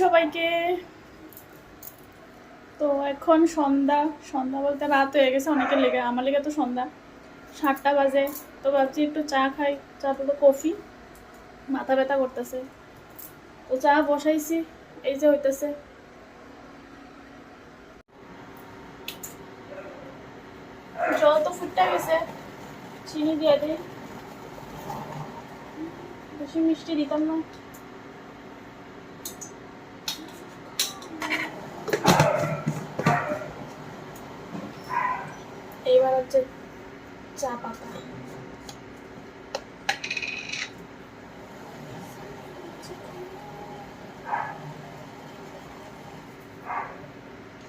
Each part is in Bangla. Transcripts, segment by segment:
সবাইকে। তো এখন সন্ধ্যা সন্ধ্যা বলতে রাত হয়ে গেছে অনেকের লেগে, আমার লেগে তো সন্ধ্যা 7টা বাজে। তো ভাবছি একটু চা খাই, চা তো কফি, মাথা ব্যথা করতেছে। তো চা বসাইছি, এই যে হইতেছে। জল তো ফুটতে গেছে, চিনি দিয়ে দিই, বেশি মিষ্টি দিতাম না। এইবার হচ্ছে চা পাতা।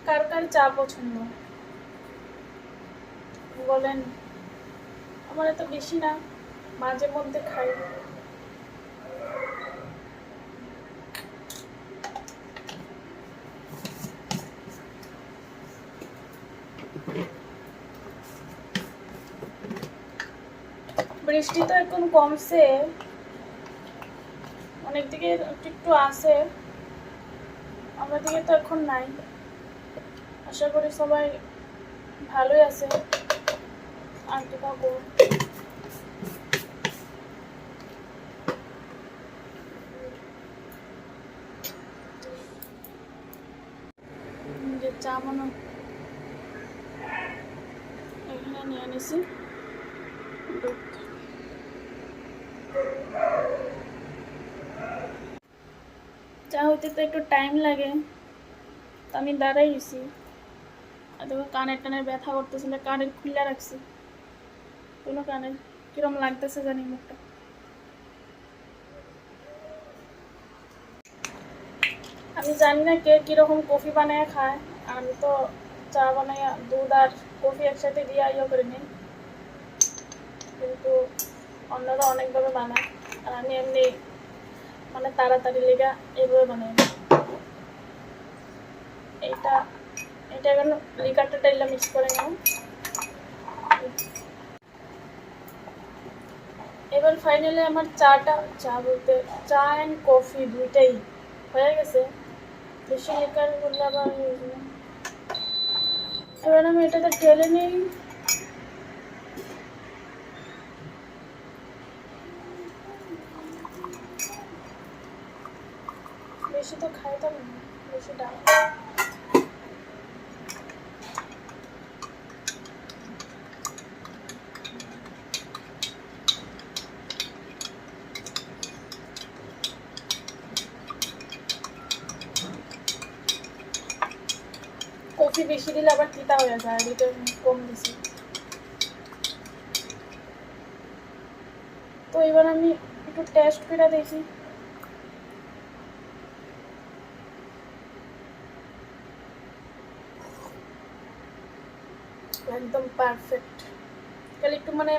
কার কার চা পছন্দ বলেন? আমার এত বেশি না, মাঝে মধ্যে খাই। বৃষ্টি তো এখন কমছে, অনেক দিকে একটু আছে, আমার দিকে তো এখন নাই। আশা করি সবাই ভালোই আছে। আর কি পাবো, যে চা বানানো এখানে নিয়ে নিছি। চা হইতে তো একটু টাইম লাগে, তো আমি দাঁড়াইছি। আর দেখো কানের টানের ব্যথা করতেছিল, কানের খুলে রাখছি। কোনো কানের কিরম লাগতেছে জানি মুখটা। আমি জানি না কে কিরকম কফি বানায় খায়, আমি তো চা বানাইয়া দুধ আর কফি একসাথে দিয়ে ইয়ে করে নিই, কিন্তু অন্যরা অনেকভাবে বানায়, আর আমি এমনি মানে তাড়াতাড়ি লেগা এইভাবে বানাই। এটা এটা এখন লিকারটা টাইলা মিক্স করে নাও। এবার ফাইনালি আমার চা বলতে চা অ্যান্ড কফি দুইটাই হয়ে গেছে। বেশি লিকার করলে আবার এবার আমি এটাতে ঢেলে নিই। বেশি তো খাইতাম না, বেশি ডাল। কফি বেশি দিলে আবার তিতা হয়ে যায়, এটা কম দিছি। তো এবার আমি একটু টেস্ট করে দেখি। একদম পারফেক্ট, তাহলে একটু মানে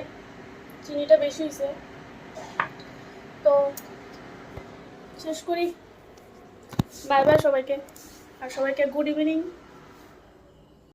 চিনিটা বেশি হয়েছে। তো শেষ করি, বাই বাই সবাইকে, আর সবাইকে গুড ইভিনিং।